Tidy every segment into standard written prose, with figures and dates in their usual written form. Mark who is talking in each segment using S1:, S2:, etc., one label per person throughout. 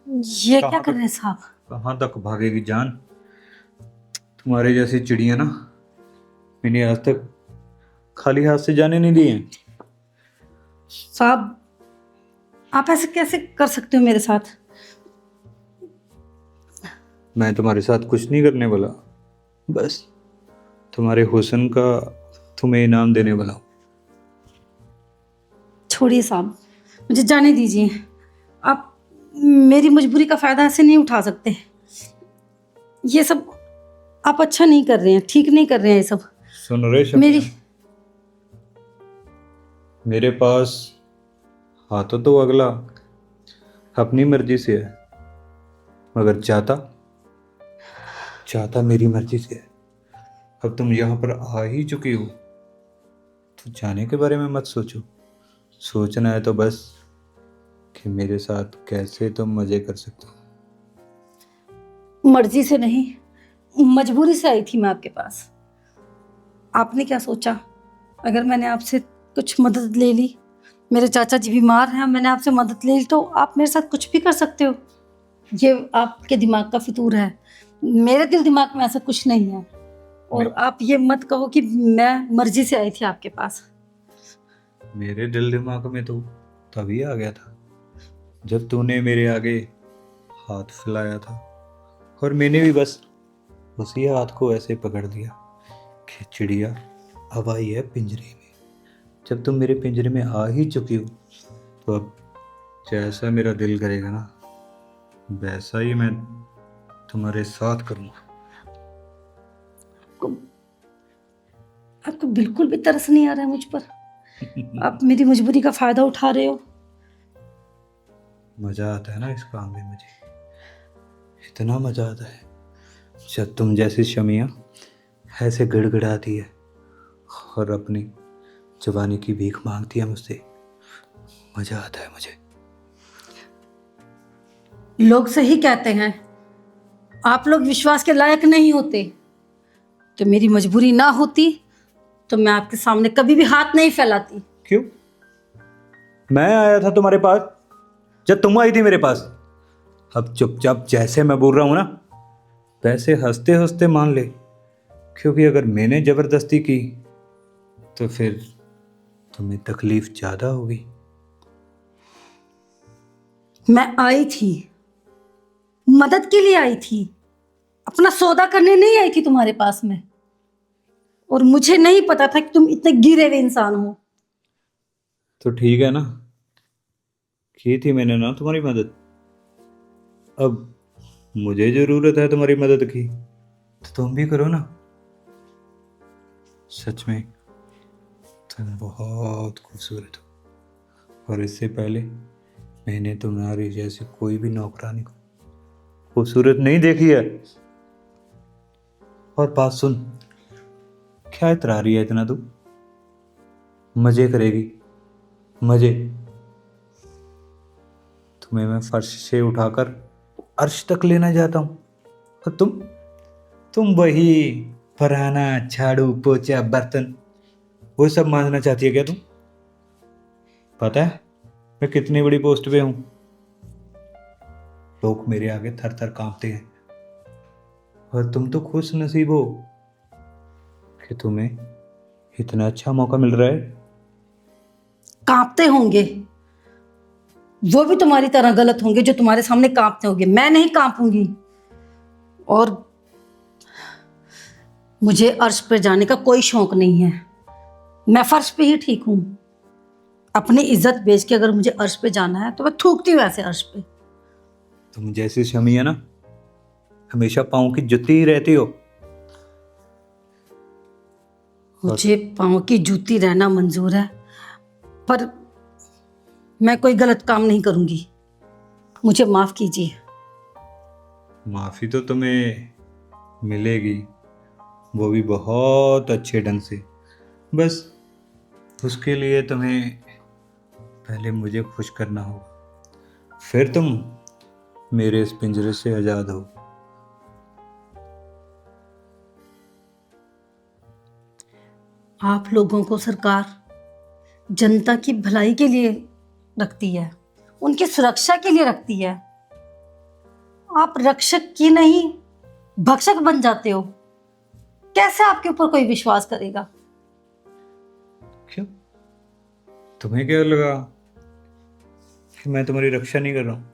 S1: ये क्या
S2: कहाँ
S1: कर
S2: तक
S1: रहे हैं साहब?
S2: कहाँ तक भागेगी जान। तुम्हारे जैसी चिड़िया ना मैंने आज तक खाली हाथ से जाने नहीं दिए।
S1: साहब, आप ऐसे कैसे कर सकते हो मेरे साथ?
S2: मैं तुम्हारे साथ कुछ नहीं करने वाला, बस तुम्हारे हुस्न का तुम्हें इनाम देने वाला हूँ।
S1: छोड़िए साहब, मुझे जाने दीजिए। आप मेरी मजबूरी का फायदा ऐसे नहीं उठा सकते। ये सब आप अच्छा नहीं कर रहे हैं, ठीक नहीं कर रहे हैं ये सब।
S2: सुन रे
S1: मेरी
S2: शमिया, मेरे पास हाथों तो अगला अपनी मर्जी से है, मगर चाहता चाहता मेरी मर्जी से है। अब तुम यहाँ पर आ ही चुकी हो तो जाने के बारे में मत सोचो। सोचना है तो बस कि मेरे साथ कैसे तुम मजे कर सकते हो।
S1: मर्जी से नहीं, मजबूरी से आई थी मैं आपके पास। आपने क्या सोचा, अगर मैंने आपसे कुछ मदद ले ली, मेरे चाचा जी बीमार हैं, मैंने आपसे मदद ले ली, तो आप मेरे साथ कुछ भी कर सकते हो? ये आपके दिमाग का फितूर है। मेरे दिल दिमाग में ऐसा कुछ नहीं है।
S2: मे,
S1: और आप ये मत कहो कि मैं मर्जी से आई थी आपके पास।
S2: मेरे दिल दिमाग में तो तभी आ गया था जब तूने मेरे आगे हाथ फैलाया था, और मैंने भी बस उसी हाथ को ऐसे पकड़ लिया कि चिड़िया अब आई है पिंजरे में। जब तुम मेरे पिंजरे में आ ही चुकी हो तो अब जैसा मेरा दिल करेगा ना वैसा ही मैं तुम्हारे साथ करूँगा।
S1: आपको आपको बिल्कुल भी तरस नहीं आ रहा है मुझ पर? आप मेरी मजबूरी का फायदा उठा रहे हो।
S2: मज़ा आता है ना इस काम में, मुझे इतना मज़ा आता है जब तुम जैसी शमिया ऐसे गिड़गिड़ाती है और अपनी जवानी की भीख मांगती है मुझसे। मज़ा आता है मुझे।
S1: लोग सही कहते हैं, आप लोग विश्वास के लायक नहीं होते। तो मेरी मजबूरी ना होती तो मैं आपके सामने कभी भी हाथ नहीं फैलाती।
S2: क्यों? मैं आया था तुम्हारे पास जब तुम आई थी मेरे पास। अब चुपचाप जैसे मैं बोल रहा हूं ना वैसे हंसते हंसते मान ले, क्योंकि अगर मैंने जबरदस्ती की तो फिर तुम्हें तकलीफ ज्यादा होगी।
S1: मैं आई थी, मदद के लिए आई थी, अपना सौदा करने नहीं आई थी तुम्हारे पास में। और मुझे नहीं पता था कि तुम इतने गिरे हुए इंसान हो।
S2: तो ठीक है ना, की थी मैंने ना तुम्हारी मदद। अब मुझे जरूरत है तुम्हारी मदद की तो तुम भी करो ना। सच में तुम बहुत खूबसूरत हो, और इससे पहले मैंने तुम्हारी जैसी कोई भी नौकरानी को खूबसूरत नहीं देखी है। और बात सुन, क्या इतरा रही है इतना तू? मजे करेगी, मजे? तुम्हें मैं फर्श से उठाकर अर्श तक लेना चाहता हूँ, और तुम वही फरहाना झाड़ू पोछा बर्तन वो सब मांझना चाहती है क्या तुम? पता है मैं कितनी बड़ी पोस्ट पे हूँ? लोग मेरे आगे थर थर कांपते हैं, और तुम तो खुश नसीब हो कि तुम्हें इतना अच्छा मौका मिल रहा है।
S1: कांपते होंगे, वो भी तुम्हारी तरह गलत होंगे जो तुम्हारे सामने कांपते होंगे। मैं नहीं कांपूंगी। और मुझे अर्श पर जाने का कोई शौक नहीं है। मैं फर्श पे ही ठीक हूं। अपनी इज्जत बेच के अगर मुझे अर्श पे जाना है तो मैं थूकती हूँ ऐसे अर्श पे।
S2: तुम जैसी शमी है ना हमेशा पाँव की जुत्ती ही रहती हो। और
S1: मुझे पाँव की जूती रहना मंजूर है, पर मैं कोई गलत काम नहीं करूंगी। मुझे माफ कीजिए।
S2: माफी तो तुम्हें मिलेगी, वो भी बहुत अच्छे ढंग से। बस उसके लिए तुम्हें पहले मुझे खुश करना होगा, फिर तुम मेरे इस पिंजरे से आजाद हो।
S1: आप लोगों को सरकार जनता की भलाई के लिए रखती है, उनकी सुरक्षा के लिए रखती है। आप रक्षक की नहीं भक्षक बन जाते हो। कैसे आपके ऊपर कोई विश्वास करेगा?
S2: क्यों? तुम्हें क्या लगा कि मैं तुम्हारी रक्षा नहीं कर रहा हूँ?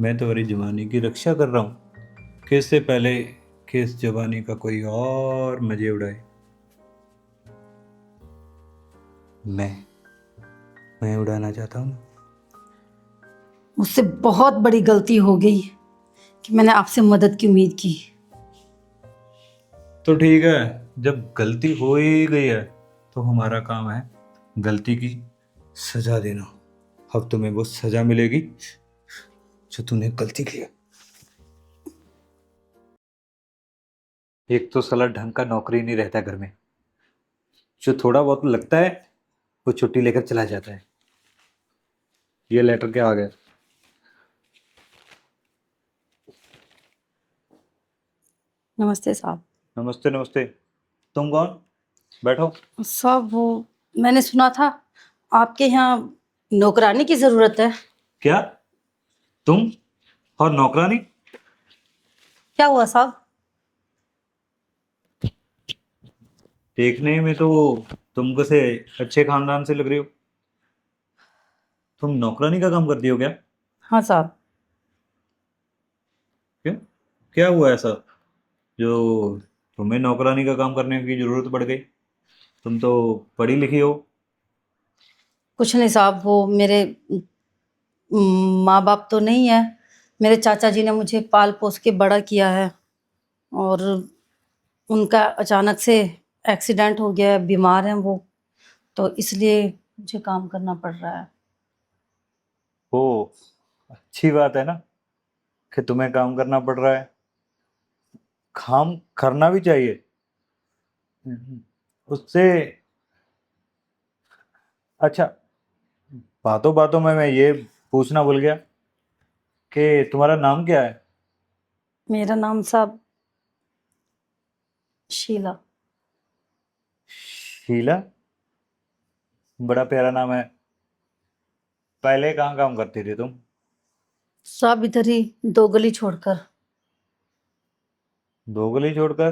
S2: मैं तुम्हारी जवानी की रक्षा कर रहा हूँ कि इससे पहले कि इस जवानी का कोई और मजे उड़ाए। मैं मैं उड़ाना चाहता हूँ।
S1: मुझसे बहुत बड़ी गलती हो गई कि मैंने आपसे मदद की उम्मीद की।
S2: तो ठीक है, जब गलती हो ही गई है तो हमारा काम है गलती की सजा देना। अब तुम्हें वो सजा मिलेगी जो तूने गलती की है। एक तो साला ढंग का नौकरी नहीं रहता घर में, जो थोड़ा बहुत लगता है वो छुट्टी लेकर चला जाता है। ये लेटर क्या आ गया?
S1: नमस्ते साहब।
S2: नमस्ते नमस्ते। तुम कौन? बैठो।
S1: साहब वो मैंने सुना था आपके यहाँ नौकरानी की जरूरत है।
S2: क्या? तुम और नौकरानी?
S1: क्या हुआ साहब?
S2: देखने में तो तुम कैसे अच्छे खानदान से लग रही हो। तुम नौकरानी का काम करती हो क्या?
S1: हाँ साहब।
S2: क्यों? क्या हुआ ऐसा जो तुम्हें नौकरानी का काम करने की जरूरत पड़ गई? तुम तो पढ़ी लिखी हो।
S1: कुछ नहीं साहब, वो मेरे माँ बाप तो नहीं है। मेरे चाचा जी ने मुझे पाल पोस के बड़ा किया है और उनका अचानक से एक्सीडेंट हो गया है, बीमार हैं वो, तो इसलिए मुझे काम करना पड़ रहा है।
S2: ओ, अच्छी बात है ना कि तुम्हें काम करना पड़ रहा है। काम करना भी चाहिए। उससे अच्छा, बातों बातों में मैं ये पूछना भूल गया कि तुम्हारा नाम क्या है?
S1: मेरा नाम साहब शीला।
S2: शीला? बड़ा प्यारा नाम है। पहले कहाँ काम करती थी तुम?
S1: साहब इधर ही, दो गली छोड़कर।
S2: दो गली छोड़कर?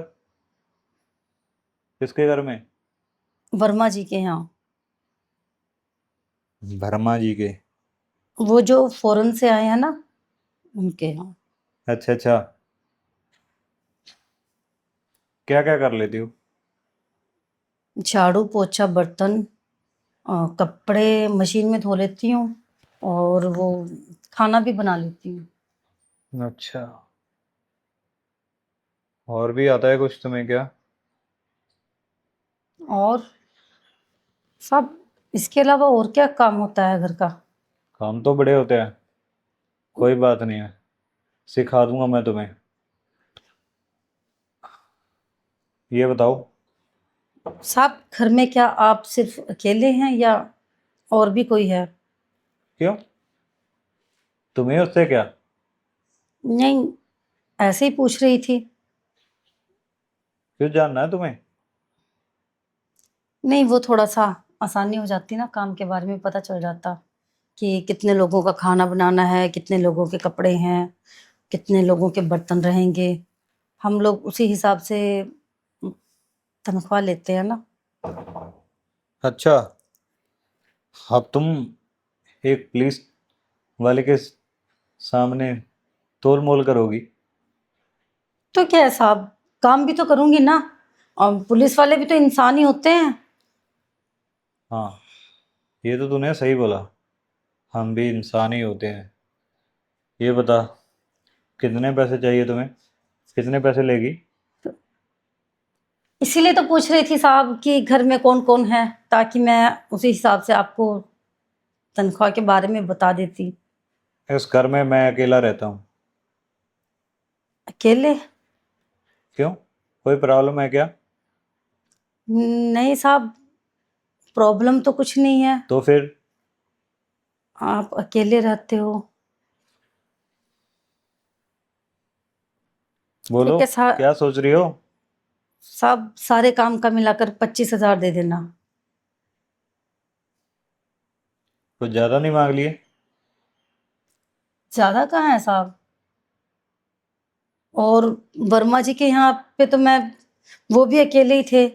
S2: किसके घर में?
S1: वर्मा जी के यहाँ।
S2: वर्मा जी के?
S1: वो जो फॉरेन से आए हैं ना, उनके यहाँ।
S2: अच्छा अच्छा। क्या क्या कर लेती हो?
S1: झाड़ू पोछा बर्तन, कपड़े मशीन में धो लेती हूँ और वो खाना भी बना लेती हूँ।
S2: अच्छा, और भी आता है कुछ तुम्हें क्या?
S1: और सब, इसके अलावा और क्या काम होता है घर का?
S2: काम तो बड़े होते हैं, कोई बात नहीं है, सिखा दूंगा मैं तुम्हें। ये बताओ।
S1: साहब घर में क्या आप सिर्फ अकेले हैं या और भी कोई है?
S2: क्यों? तुम्हें उससे क्या?
S1: नहीं, ऐसे ही पूछ रही थी।
S2: क्यों जानना है तुम्हें?
S1: नहीं, वो थोड़ा सा आसानी हो जाती ना, काम के बारे में पता चल जाता कि कितने लोगों का खाना बनाना है, कितने लोगों के कपड़े हैं, कितने लोगों के बर्तन रहेंगे। हम लोग उसी हिसाब से तनख्वाह लेते हैं ना।
S2: अच्छा, अब तुम एक पुलिस वाले के सामने तोल मोल करोगी?
S1: तो क्या है साहब, काम भी तो करूंगी ना, और पुलिस वाले भी तो इंसान ही होते हैं।
S2: हाँ, ये तो तूने सही बोला, हम भी इंसान ही होते हैं। ये बता, कितने पैसे चाहिए तुम्हें? कितने पैसे लेगी?
S1: इसीलिए तो पूछ रही थी साहब कि घर में कौन कौन है, ताकि मैं उसी हिसाब से आपको तनख्वाह के बारे में बता देती।
S2: इस घर में मैं अकेला रहता हूँ।
S1: अकेले?
S2: क्यों? कोई प्रॉब्लम है क्या?
S1: नहीं साहब, प्रॉब्लम तो कुछ नहीं है।
S2: तो फिर?
S1: आप अकेले रहते हो।
S2: बोलो,
S1: ठीक है
S2: क्या सोच रही हो?
S1: साहब, सारे काम का मिलाकर 25,000 दे देना।
S2: कुछ ज्यादा नहीं मांग लिए?
S1: ज्यादा कहाँ है साहब? और वर्मा जी के यहाँ पे तो मैं, वो भी अकेले ही थे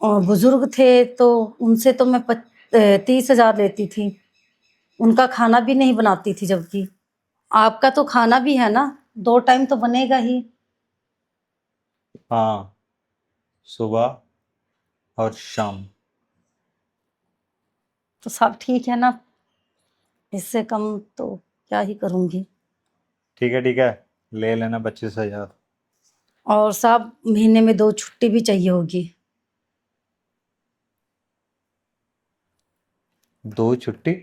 S1: और बुजुर्ग थे, तो उनसे तो मैं 30,000 लेती थी। उनका खाना भी नहीं बनाती थी, जबकि आपका तो खाना भी है ना, 2 टाइम तो बनेगा ही।
S2: हाँ, सुबह और शाम।
S1: तो सब ठीक है ना, इससे कम तो क्या ही करूँगी।
S2: ठीक है, ले लेना 25,000।
S1: और साहब महीने में 2 छुट्टी भी चाहिए होगी।
S2: 2 छुट्टी?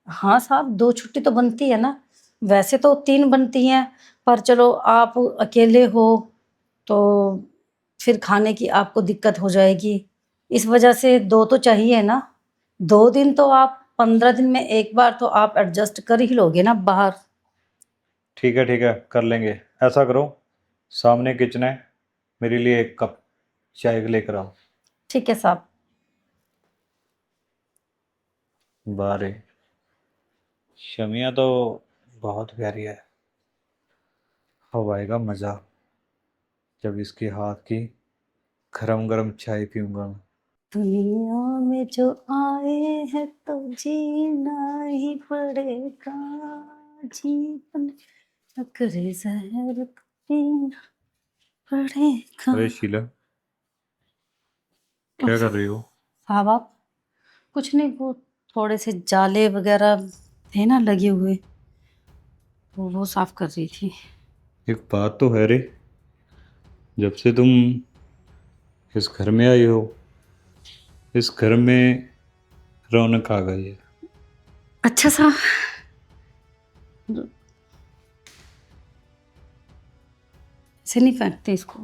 S1: हाँ साहब, 2 छुट्टी तो बनती है ना, वैसे तो 3 बनती हैं, पर चलो आप अकेले हो तो फिर खाने की आपको दिक्कत हो जाएगी, इस वजह से 2 तो चाहिए ना। 2 दिन तो आप, 15 दिन में एक बार तो आप एडजस्ट कर ही लोगे ना बाहर।
S2: ठीक है, कर लेंगे। ऐसा करो, सामने किचन है, मेरे लिए 1 कप चाय लेकर आओ।
S1: ठीक है साहब।
S2: बारे, शमिया तो बहुत प्यारी है। अब आएगा मज़ा जब इसके हाथ की गरम गरम चाय पीऊंगा मैं।
S1: दुनिया में जो आए हैं तो जीना ही पड़ेगा, जीवन चक्कर जहर तो पीना पड़ेगा।
S2: अरे शीला, क्या कर रही हो?
S1: साहब आप, कुछ नहीं, वो थोड़े से जाले वगैरह थे ना लगे हुए, तो वो साफ कर रही थी।
S2: एक बात तो है रे, जब से तुम इस घर में आई हो, इस घर में रौनक आ गई है।
S1: अच्छा साहब, ऐसे नहीं फेंकते इसको।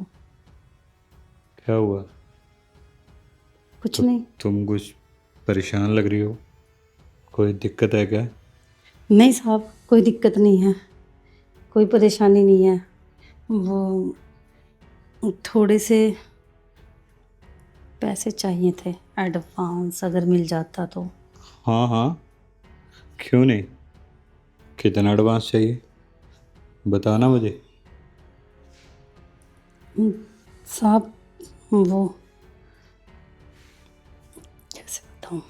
S2: क्या हुआ?
S1: कुछ
S2: तो
S1: नहीं।
S2: तुम कुछ परेशान लग रही हो, कोई दिक्कत है क्या?
S1: नहीं साहब, कोई दिक्कत नहीं है, कोई परेशानी नहीं है। वो थोड़े से पैसे चाहिए थे, एडवांस अगर मिल जाता तो।
S2: हाँ हाँ, क्यों नहीं। कितना एडवांस चाहिए, बताना मुझे।
S1: साहब वो कैसे बताऊं,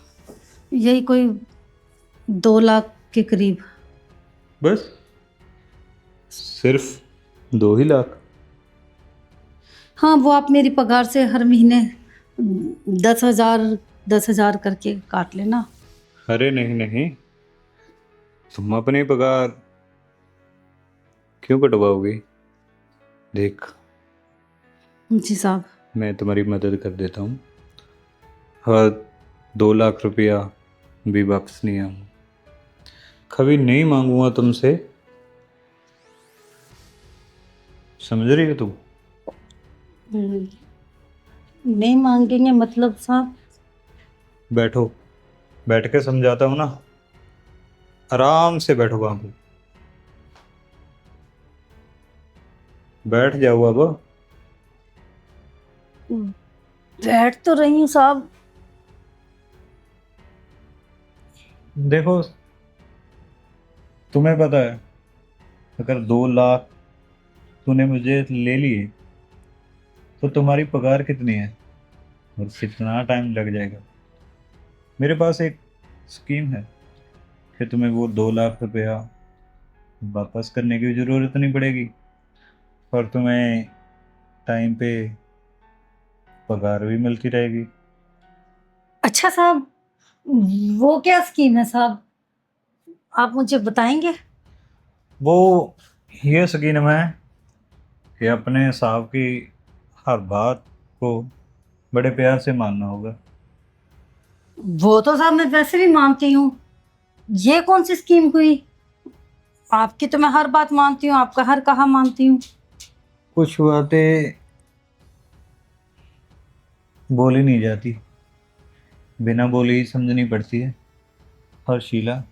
S1: यही कोई 2 लाख के करीब।
S2: बस, सिर्फ 2 ही लाख?
S1: हाँ, वो आप मेरी पगार से हर महीने 10,000 10,000 करके काट लेना।
S2: अरे नहीं नहीं, तुम अपनी पगार क्यों कटवाओगी? देख,
S1: जी साहब।
S2: मैं तुम्हारी मदद कर देता हूँ, और 2 लाख रुपया भी वापस नहीं आऊँगा, कभी नहीं मांगूंगा तुमसे। समझ रही हो तुम?
S1: हम्म, नहीं मांगेंगे मतलब साहब?
S2: बैठो, बैठ के समझाता हूँ ना, आराम से बैठो वहाँ पे, बैठ जाओ अब।
S1: बैठ तो रही हूँ साहब।
S2: देखो, तुम्हें पता है, अगर 2 लाख तूने मुझे ले लिए तो तुम्हारी पगार कितनी है और कितना टाइम लग जाएगा। मेरे पास एक स्कीम है कि तुम्हें वो 2 लाख रुपया वापस करने की ज़रूरत नहीं पड़ेगी, और तुम्हें टाइम पे पगार भी मिलती रहेगी।
S1: अच्छा साहब, वो क्या स्कीम है साहब, आप मुझे बताएंगे?
S2: वो ये स्कीम है कि अपने साहब की हर बात को बड़े प्यार से मानना होगा।
S1: वो तो साहब मैं वैसे भी मानती हूँ, ये कौन सी स्कीम हुई? आपकी तो मैं हर बात मानती हूँ, आपका हर कहा मानती हूँ।
S2: कुछ बातें बोली नहीं जाती, बिना बोले ही समझनी पड़ती है। और शीला,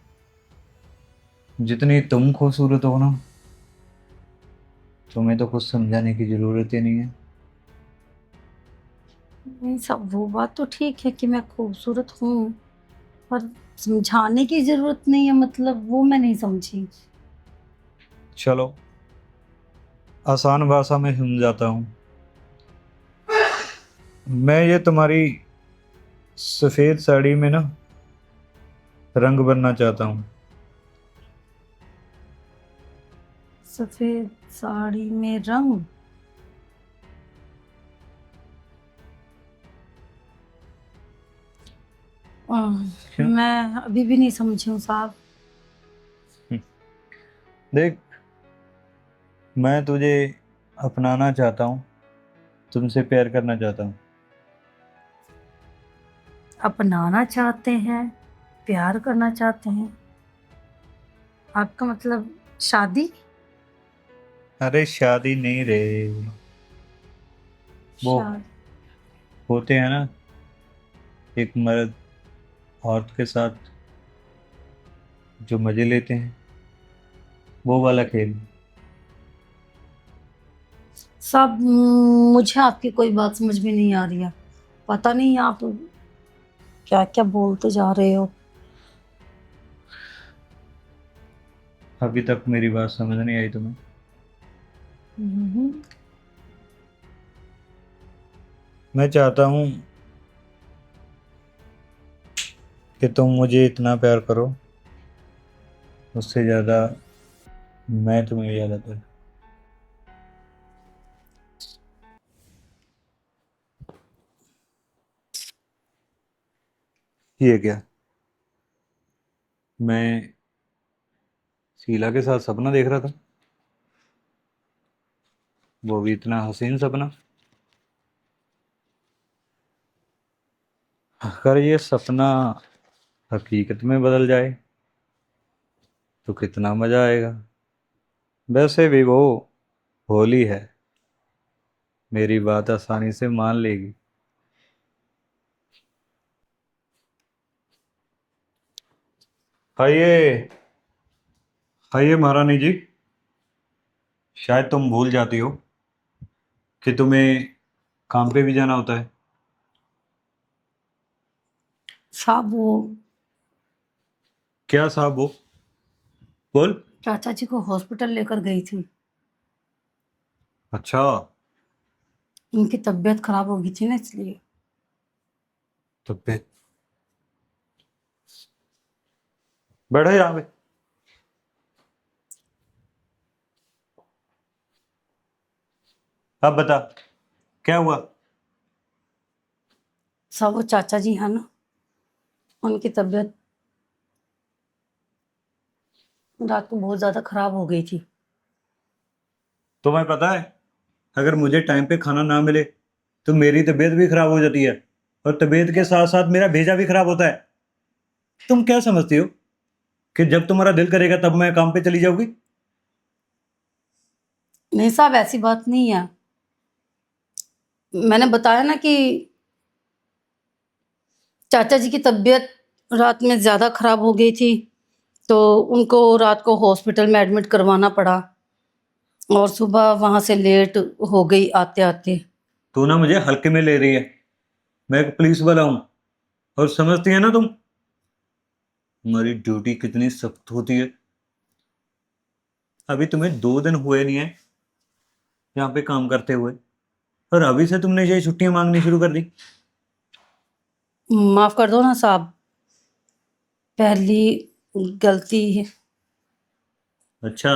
S2: जितनी तुम खूबसूरत हो ना, तुम्हें तो कुछ समझाने की ज़रूरत ही नहीं है।
S1: नहीं सब, वो बात तो ठीक है कि मैं खूबसूरत हूँ, पर समझाने की जरूरत नहीं है मतलब, वो मैं नहीं समझी।
S2: चलो, आसान भाषा में समझाता हूँ। मैं ये तुम्हारी सफ़ेद साड़ी में ना रंग भरना चाहता हूँ।
S1: सफेद साड़ी में रंग?
S2: क्या?
S1: मैं अभी भी नहीं समझी हूँ साहब।
S2: देख, मैं तुझे अपनाना चाहता हूँ, तुमसे प्यार करना चाहता हूँ।
S1: अपनाना चाहते हैं, प्यार करना चाहते हैं, आपका मतलब शादी?
S2: अरे शादी नहीं रे, वो
S1: शादी?
S2: होते हैं ना, एक मर्द औरत के साथ जो मजे लेते हैं, वो वाला खेल।
S1: साहब, मुझे आपकी कोई बात समझ में नहीं आ रही है। पता नहीं आप क्या क्या बोलते जा रहे हो।
S2: अभी तक मेरी बात समझ नहीं आई तुम्हें?
S1: हम्म,
S2: मैं चाहता हूँ कि तुम मुझे इतना प्यार करो, उससे ज़्यादा मैं तुम्हें ज़्यादा प्यार। ये क्या, मैं शीला के साथ सपना देख रहा था, वो भी इतना हसीन सपना। अगर ये सपना हकीकत में बदल जाए तो कितना मजा आएगा। वैसे भी वो होली है, मेरी बात आसानी से मान लेगी। आइए, आइए महारानी जी। शायद तुम भूल जाती हो कि तुम्हें काम पे भी जाना होता है।
S1: साहब वो
S2: क्या साहब वो? बोल।
S1: चाचा जी को हॉस्पिटल लेकर गई थी।
S2: अच्छा,
S1: उनकी तबीयत खराब हो गई थी ना, इसलिए।
S2: तो बैठो यहाँ पे। अब बता, क्या हुआ?
S1: साहब वो चाचा जी है ना, उनकी तबीयत रात को बहुत ज़्यादा खराब हो गई थी।
S2: तुम्हें पता है, अगर मुझे टाइम पे खाना ना मिले तो मेरी तबीयत भी खराब हो जाती है, और तबीयत के साथ साथ मेरा भेजा भी खराब होता है। तुम क्या समझती हो कि जब तुम्हारा दिल करेगा तब मैं काम पे चली जाऊंगी?
S1: नहीं साहब, ऐसी बात नहीं है। मैंने बताया ना कि चाचा जी की तबीयत रात में ज़्यादा खराब हो गई थी, तो उनको रात को हॉस्पिटल में एडमिट करवाना पड़ा, और सुबह वहाँ से लेट हो गई आते आते।
S2: तू ना मुझे हल्के में ले रही है। मैं एक पुलिस वाला हूँ, और समझती है ना तुम, हमारी ड्यूटी कितनी सख्त होती है। अभी तुम्हें 2 दिन हुए नहीं है यहाँ पे काम करते हुए, और अभी से तुमने ये छुट्टियां मांगनी शुरू कर दी।
S1: माफ़ कर दो ना साहब, पहली गलती है।
S2: अच्छा,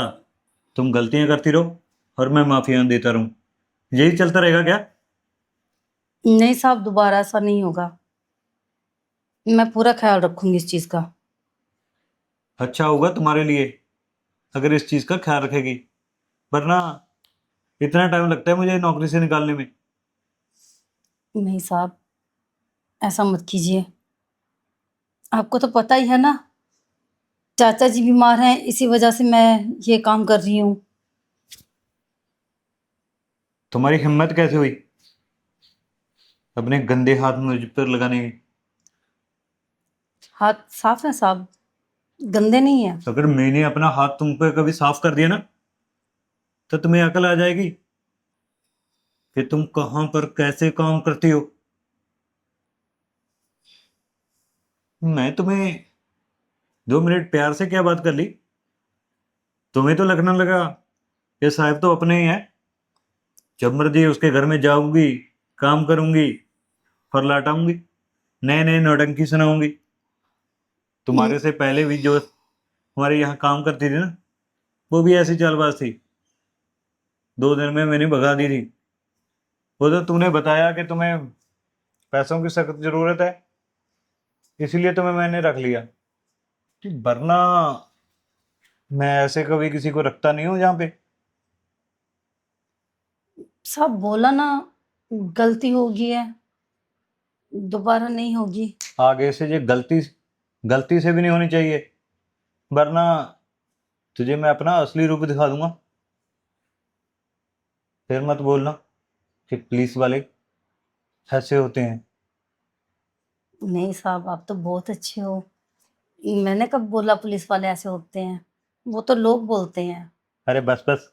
S2: तुम गलतियां करती रहो और मैं माफियां देता रहूं, यही चलता रहेगा क्या?
S1: नहीं साहब, दोबारा ऐसा नहीं होगा। मैं पूरा ख्याल रखूंगी इस चीज़ का।
S2: अच्छा होगा तुम्हारे लिए अगर इस चीज का ख्याल रखेगी, वरना इतना टाइम लगता है मुझे नौकरी से निकालने में।
S1: नहीं साहब, ऐसा मत कीजिए। आपको तो पता ही है ना, चाचा जी बीमार हैं, इसी वजह से मैं ये काम कर रही हूँ।
S2: तुम्हारी हिम्मत कैसे हुई अपने गंदे हाथ मुझ पर लगाने की?
S1: हाथ साफ है साहब, गंदे नहीं है।
S2: अगर मैंने अपना हाथ तुम पे कभी साफ कर दिया ना, तो तुम्हें अकल आ जाएगी कि तुम कहां पर कैसे काम करती हो। मैं तुम्हें 2 मिनट प्यार से क्या बात कर ली, तुम्हें तो लगने लगा ये साहब तो अपने ही है। जब मर्जी उसके घर में जाऊंगी, काम करूंगी, फरलाटाऊंगी, नए नए नौटंकी सुनाऊंगी। तुम्हारे से पहले भी जो हमारे यहाँ काम करती थी ना, वो भी ऐसी चालबाज थी। 2 दिन में मैंने भगा दी थी। वो तो तूने बताया कि तुम्हें पैसों की सख्त जरूरत है, इसीलिए तुम्हें मैंने रख लिया। कि वरना मैं ऐसे कभी किसी को रखता नहीं हूँ जहाँ पे।
S1: साहब बोला ना, गलती होगी है, दोबारा नहीं होगी।
S2: आगे से ये गलती गलती से भी नहीं होनी चाहिए, वरना तुझे मैं अपना असली रूप दिखा दूंगा। फिर मत बोलना कि पुलिस वाले ऐसे होते हैं।
S1: नहीं साहब, आप तो बहुत अच्छे हो। मैंने कब बोला पुलिस वाले ऐसे होते हैं? वो तो लोग बोलते हैं।
S2: अरे बस बस,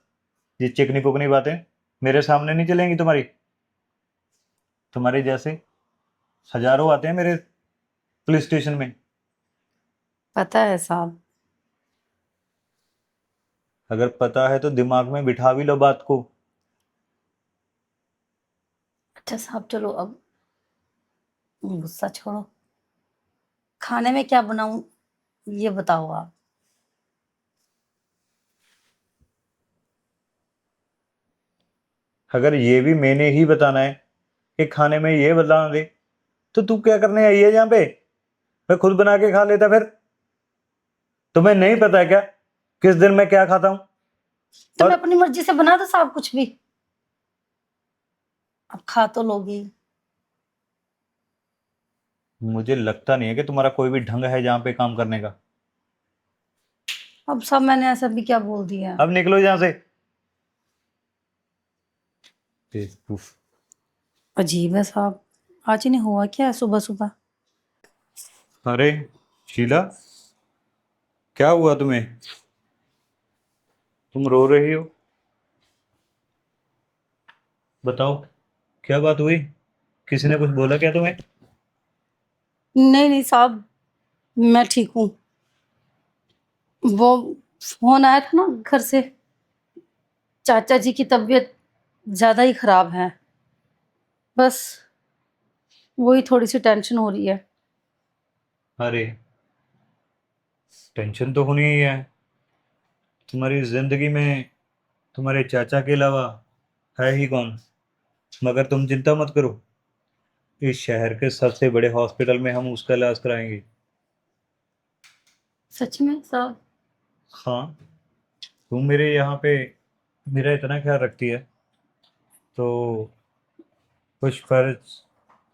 S2: ये चिकनी पुकनी बातें मेरे सामने नहीं चलेंगी तुम्हारी। तुम्हारे जैसे हजारों आते हैं मेरे पुलिस स्टेशन में।
S1: पता है साहब।
S2: अगर पता है तो दिमाग में बिठा भी लो बात को।
S1: अच्छा साहब, चलो अब गुस्सा छोड़ो। खाने में क्या बनाऊं, ये बताओ आप।
S2: अगर ये भी मैंने ही बताना है कि खाने में ये बदलाव दे, तो तू क्या करने आई है यहाँ पे? मैं खुद बना के खा लेता फिर। तुम्हें नहीं पता है क्या किस दिन मैं क्या खाता हूँ?
S1: तो मैं
S2: और
S1: अपनी मर्जी से बना दो साहब कुछ भी, अब खा तो लोगी।
S2: मुझे लगता नहीं है कि तुम्हारा कोई भी ढंग है जहाँ पे काम करने का।
S1: अब साहब मैंने ऐसा भी क्या बोल दिया?
S2: अब निकलो यहाँ से। बेवकूफ।
S1: अजीब है साहब, आज इन्हें हुआ क्या है सुबह सुबह?
S2: अरे शीला, क्या हुआ तुम्हें? तुम रो रही हो, बताओ क्या बात हुई? किसी ने कुछ बोला क्या तुम्हें?
S1: नहीं नहीं साहब, मैं ठीक हूँ। वो फोन आया था ना घर से, चाचा जी की तबीयत ज्यादा ही खराब है, बस वही थोड़ी सी टेंशन हो रही है।
S2: अरे टेंशन तो होनी ही है। तुम्हारी जिंदगी में तुम्हारे चाचा के अलावा है ही कौन? मगर तुम चिंता मत करो, इस शहर के सबसे बड़े हॉस्पिटल में हम उसका इलाज कराएंगे।
S1: सच में साहब?
S2: हाँ, तुम मेरे यहाँ पे मेरा इतना ख्याल रखती है, तो कुछ फर्ज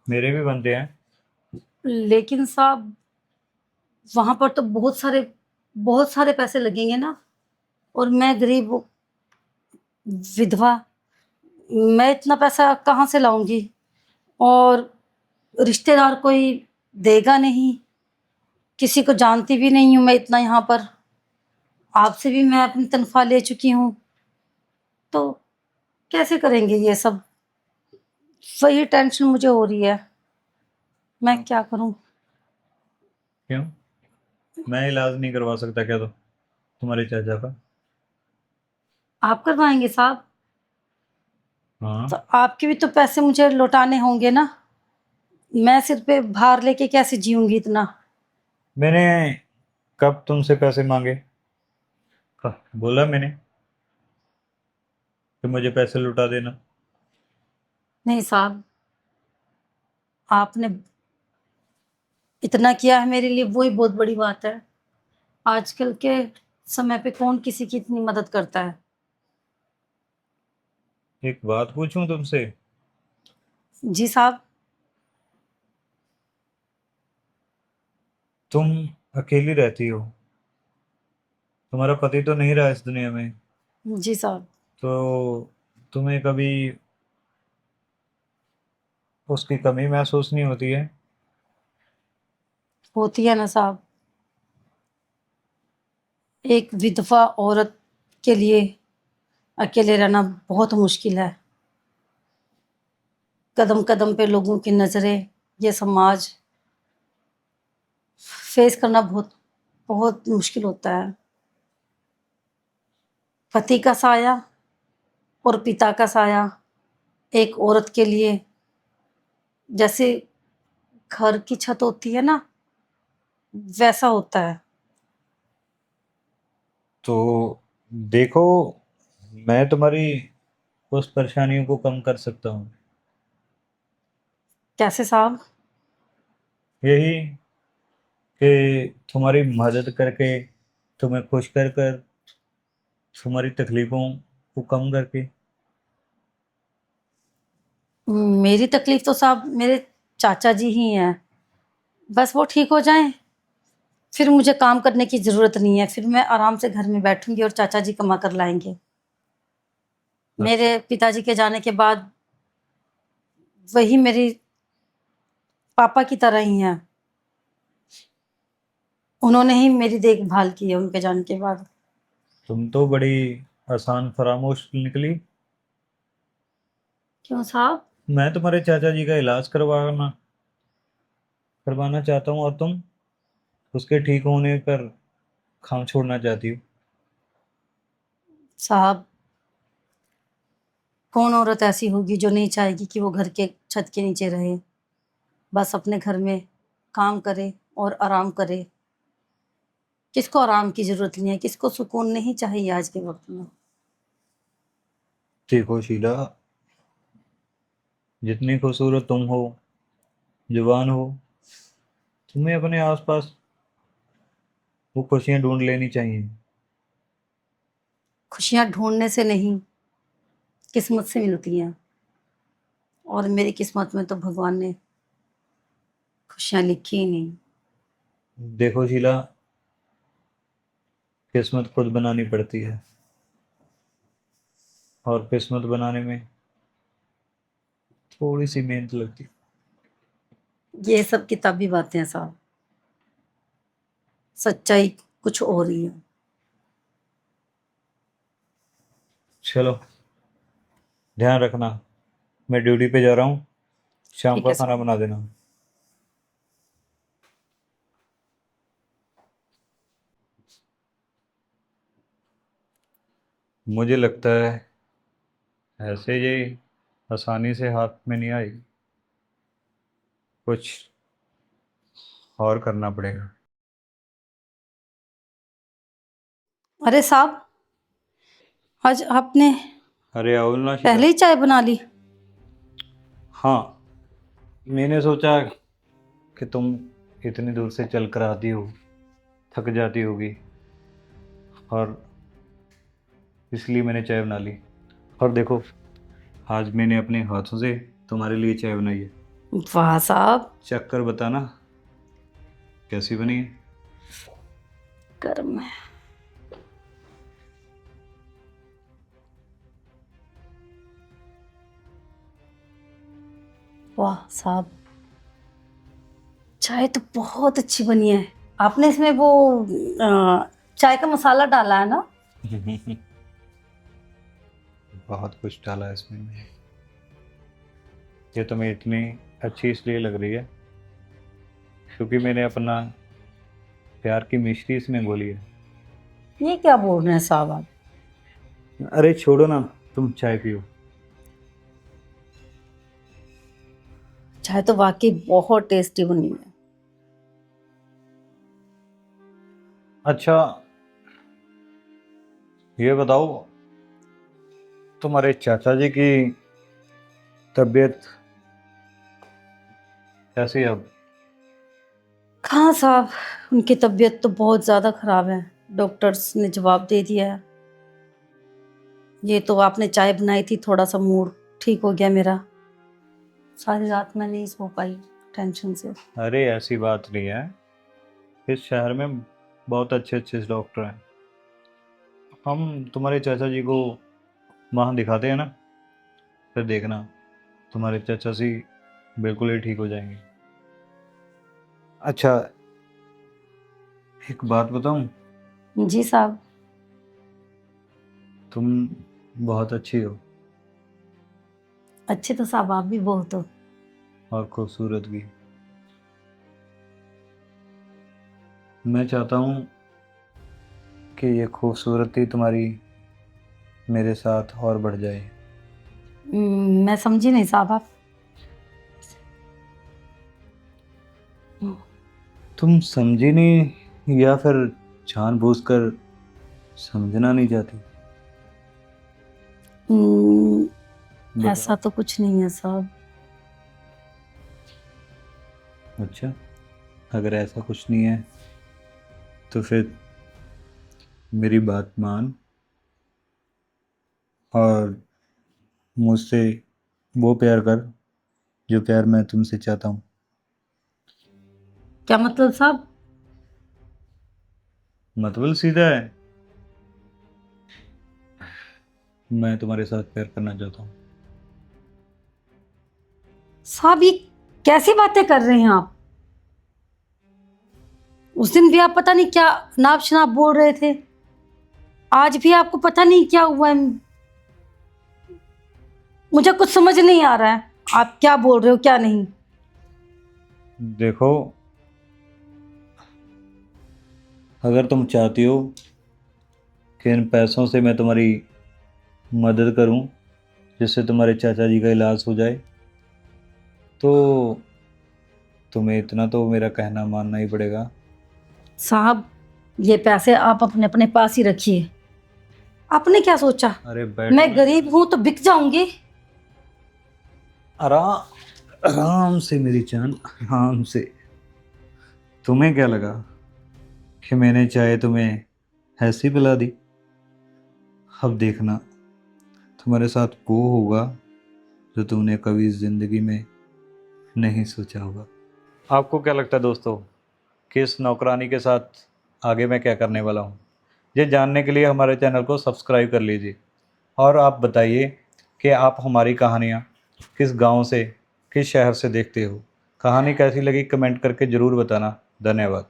S2: मेरे भी बनते हैं।
S1: लेकिन साहब वहां पर तो बहुत सारे पैसे लगेंगे ना, और मैं गरीब विधवा, मैं इतना पैसा कहाँ से लाऊंगी? और रिश्तेदार कोई देगा नहीं, किसी को जानती भी नहीं हूँ मैं इतना यहाँ पर। आपसे भी मैं अपनी तनख्वाह ले चुकी हूँ, तो कैसे करेंगे ये सब? वही टेंशन मुझे हो रही है, मैं क्या करूँ?
S2: क्यों, मैं इलाज नहीं करवा सकता क्या तो तुम्हारे चाचा का?
S1: आप करवाएंगे साहब?
S2: हाँ।
S1: तो आपके भी तो पैसे मुझे लौटाने होंगे ना, मैं सिर पे भार लेके कैसे जीऊंगी इतना?
S2: मैंने कब तुमसे पैसे मांगे? बोला मैंने कि मुझे पैसे लौटा देना?
S1: नहीं साहब, आपने इतना किया है मेरे लिए, वही बहुत बड़ी बात है। आजकल के समय पे कौन किसी की इतनी मदद करता है?
S2: एक बात पूछूं तुमसे?
S1: जी साहब।
S2: तुम अकेली रहती हो, तुम्हारा पति तो नहीं रहा इस दुनिया में,
S1: जी साहब।
S2: तो तुम्हें कभी उसकी कमी महसूस नहीं होती है?
S1: होती है ना साहब, एक विधवा औरत के लिए अकेले रहना बहुत मुश्किल है। कदम कदम पे लोगों की नज़रें, ये समाज फेस करना बहुत बहुत मुश्किल होता है। पति का साया और पिता का साया, एक औरत के लिए जैसे घर की छत होती है ना, वैसा होता है।
S2: तो देखो, मैं तुम्हारी उस परेशानियों को कम कर सकता हूँ।
S1: कैसे साहब?
S2: यही कि तुम्हारी मदद करके, तुम्हें खुश कर कर, तुम्हारी तकलीफों को कम करके।
S1: मेरी तकलीफ तो साहब मेरे चाचा जी ही हैं। बस वो ठीक हो जाएं, फिर मुझे काम करने की ज़रूरत नहीं है। फिर मैं आराम से घर में बैठूंगी और चाचा जी कमा कर लाएंगे। मेरे
S2: अच्छा,
S1: पिताजी के जाने के बाद वही मेरी पापा की तरह ही हैं। उन्होंने ही मेरी देखभाल की है उनके जाने के बाद।
S2: तुम तो बड़ी आसान फरामोश निकली।
S1: क्यों साहब?
S2: मैं तुम्हारे चाचा जी का इलाज करवाना चाहता हूँ, और तुम उसके ठीक होने पर काम छोड़ना चाहती हो।
S1: साहब, कौन औरत ऐसी होगी जो नहीं चाहेगी कि वो घर के छत के नीचे रहे, बस अपने घर में काम करे और आराम करे। किसको आराम की ज़रूरत नहीं है, किसको सुकून नहीं चाहिए आज के वक्त में।
S2: देखो शीला, जितनी खूबसूरत तुम हो, जवान हो, तुम्हें अपने आसपास वो खुशियां ढूंढ लेनी चाहिए।
S1: खुशियाँ ढूंढने से नहीं, किस्मत से मिलती हैं। और मेरी किस्मत में तो भगवान ने खुशियाँ लिखी ही नहीं।
S2: देखो शीला, किस्मत खुद बनानी पड़ती है, और किस्मत बनाने में थोड़ी सी मेहनत लगती है।
S1: ये सब किताबी बातें हैं साहब, सच्चाई कुछ और ही है।
S2: चलो, ध्यान रखना। मैं ड्यूटी पे जा रहा हूँ, शाम
S1: ठीक
S2: का
S1: है
S2: खाना
S1: साहब।
S2: बना देना। मुझे लगता है ऐसे ये आसानी से हाथ में नहीं आएगी, कुछ और करना पड़ेगा।
S1: अरे साहब, आज आपने
S2: अरे आओ ना शीला।
S1: पहले ही चाय बना ली?
S2: हाँ, मैंने सोचा कि तुम इतनी दूर से चल कर आती हो, थक जाती होगी, और इसलिए मैंने चाय बना ली। और देखो, आज मैंने अपने हाथों से तुम्हारे लिए चाय बनाई है।
S1: वाह साहब,
S2: चख कर बताना कैसी बनी है।
S1: गर्म है। वाह साहब, चाय तो बहुत अच्छी बनी है। आपने इसमें वो चाय का मसाला डाला है ना?
S2: बहुत कुछ डाला है इसमें मैंने। ये तुम्हें इतनी अच्छी इसलिए लग रही है क्योंकि मैंने अपना प्यार की मिश्री इसमें घोली है।
S1: ये क्या बोल रहे हैं साहब आप?
S2: अरे छोड़ो ना, तुम चाय पियो।
S1: चाय तो वाकई बहुत टेस्टी बनी है।
S2: अच्छा, ये बताओ, तुम्हारे चाचा जी की तबीयत कैसी है अब?
S1: हाँ साहब, उनकी तबीयत तो बहुत ज़्यादा ख़राब है। डॉक्टर्स ने जवाब दे दिया है। ये तो आपने चाय बनाई थी, थोड़ा सा मूड ठीक हो गया मेरा। सारी रात मैं नहीं सो पाई टेंशन से।
S2: अरे ऐसी बात नहीं है, इस शहर में बहुत अच्छे अच्छे डॉक्टर हैं। हम तुम्हारे चाचा जी को वहाँ दिखाते हैं ना, फिर देखना तुम्हारे चाचा जी बिल्कुल ही ठीक हो जाएंगे। अच्छा, एक बात बताऊं,
S1: जी साहब।
S2: तुम बहुत अच्छी हो,
S1: अच्छे तो साहब आप भी बहुत हो।
S2: और खूबसूरत भी। मैं चाहता हूँ कि ये खूबसूरती तुम्हारी मेरे साथ और बढ़ जाए।
S1: मैं समझी नहीं साहब आप।
S2: तुम समझी नहीं या फिर जानबूझकर समझना नहीं चाहती?
S1: ऐसा तो कुछ नहीं है साहब।
S2: अच्छा, अगर ऐसा कुछ नहीं है तो फिर मेरी बात मान और मुझसे वो प्यार कर जो प्यार मैं तुमसे चाहता हूँ।
S1: क्या मतलब साहब?
S2: मतलब सीधा है, मैं तुम्हारे साथ प्यार करना चाहता हूँ।
S1: साहब ये कैसी बातें कर रहे हैं आप? उस दिन भी आप पता नहीं क्या नाप शनाप बोल रहे थे, आज भी आपको पता नहीं क्या हुआ है। मुझे कुछ समझ नहीं आ रहा है आप क्या बोल रहे हो क्या नहीं।
S2: देखो, अगर तुम चाहती हो कि इन पैसों से मैं तुम्हारी मदद करूं जिससे तुम्हारे चाचा जी का इलाज हो जाए, तो तुम्हें इतना तो मेरा कहना मानना ही पड़ेगा।
S1: साहब ये पैसे आप अपने अपने पास ही रखिए। आपने क्या सोचा
S2: अरे बैठो
S1: मैं
S2: ना।
S1: गरीब हूं तो बिक जाऊंगी?
S2: आराम आराम से मेरी जान, आराम से। तुम्हें क्या लगा कि मैंने चाहे तुम्हें ऐसी पिला दी? अब देखना, तुम्हारे साथ वो होगा जो तुमने कभी ज़िंदगी में नहीं सोचा होगा। आपको क्या लगता है दोस्तों कि इस नौकरानी के साथ आगे मैं क्या करने वाला हूँ? ये जानने के लिए हमारे चैनल को सब्सक्राइब कर लीजिए और आप बताइए कि आप हमारी कहानियाँ किस गांव से, किस शहर से देखते हो। कहानी कैसी लगी कमेंट करके ज़रूर बताना। धन्यवाद।